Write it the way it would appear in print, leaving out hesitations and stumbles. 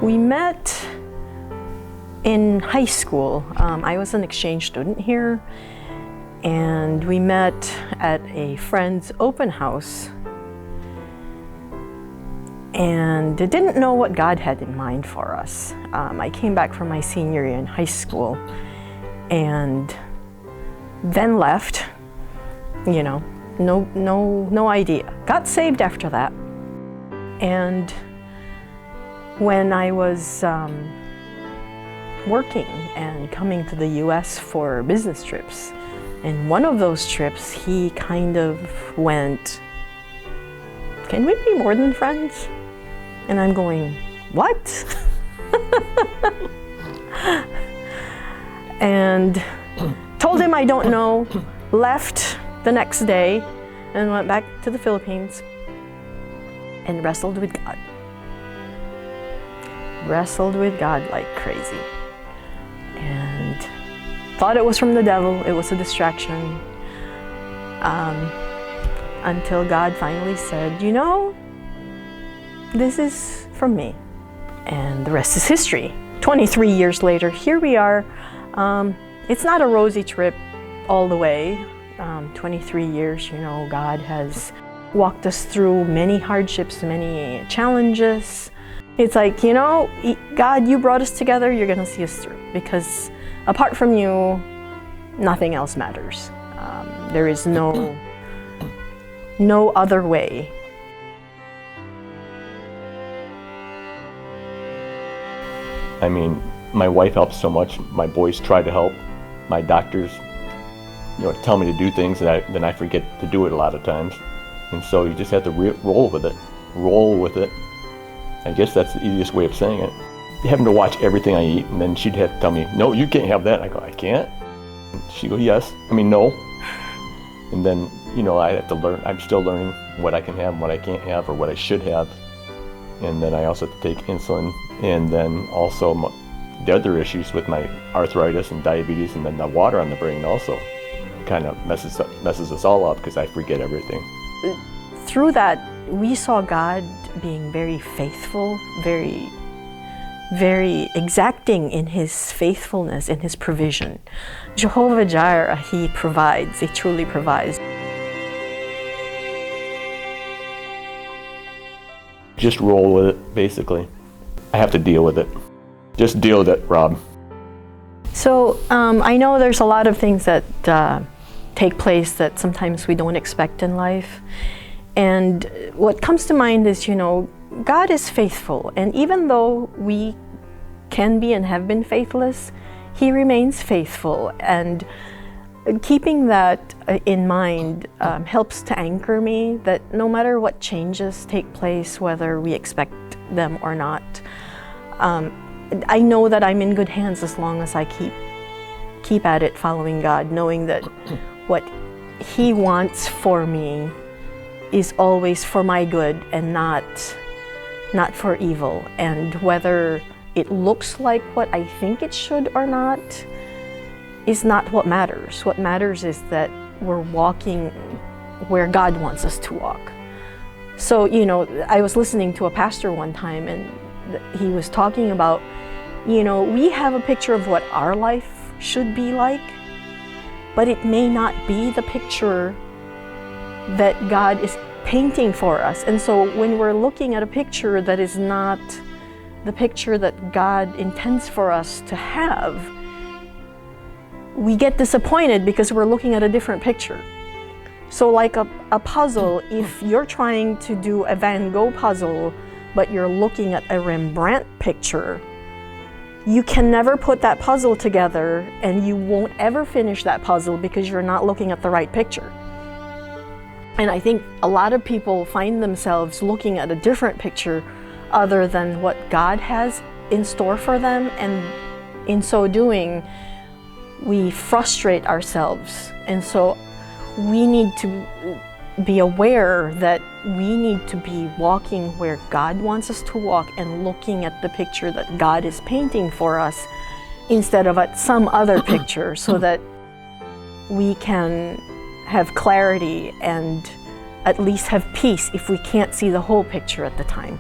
We met in high school. I was an exchange student here, and we met at a friend's open house, and I didn't know what God had in mind for us. I came back from my senior year in high school and then left, no idea. Got saved after that. And when I was working and coming to the US for business trips, and one of those trips he kind of went, "Can we be more than friends?" And I'm going, "What?" And told him I don't know, left the next day and went back to the Philippines and wrestled with God. Wrestled with God like crazy. And thought it was from the devil, it was a distraction. Until God finally said, this is from me. And the rest is history. 23 years later, here we are. It's not a rosy trip all the way. 23 years, God has walked us through many hardships, many challenges. It's like, God, you brought us together, you're gonna see us through. Because apart from you, nothing else matters. There is no other way. I mean, my wife helps so much. My boys try to help. My doctors, tell me to do things that then I forget to do it a lot of times. And so you just have to roll with it. Roll with it. I guess that's the easiest way of saying it. Having to watch everything I eat, and then she'd have to tell me, "No, you can't have that." And I go, "I can't?" And she'd go, "Yes." No. And then, I have to learn. I'm still learning what I can have, what I can't have, or what I should have. And then I also have to take insulin. And then also the other issues with my arthritis and diabetes, and then the water on the brain also kind of messes us all up because I forget everything. Through that, we saw God being very faithful, very, very exacting in His faithfulness, in His provision. Jehovah Jireh, He provides, He truly provides. Just roll with it, basically. I have to deal with it. Just deal with it, Rob. So I know there's a lot of things that take place that sometimes we don't expect in life. And what comes to mind is, God is faithful. And even though we can be and have been faithless, He remains faithful. And keeping that in mind helps to anchor me that no matter what changes take place, whether we expect them or not, I know that I'm in good hands as long as I keep at it following God, knowing that what He wants for me is always for my good and not for evil. And whether it looks like what I think it should or not is not what matters. What matters is that we're walking where God wants us to walk. So, I was listening to a pastor one time, and he was talking about, we have a picture of what our life should be like, but it may not be the picture that God is painting for us. And so when we're looking at a picture that is not the picture that God intends for us to have, we get disappointed because we're looking at a different picture. So like a puzzle, if you're trying to do a Van Gogh puzzle, but you're looking at a Rembrandt picture, you can never put that puzzle together, and you won't ever finish that puzzle because you're not looking at the right picture. And I think a lot of people find themselves looking at a different picture other than what God has in store for them, and in so doing, we frustrate ourselves. And so we need to be aware that we need to be walking where God wants us to walk and looking at the picture that God is painting for us instead of at some other picture, so that we can have clarity and at least have peace if we can't see the whole picture at the time.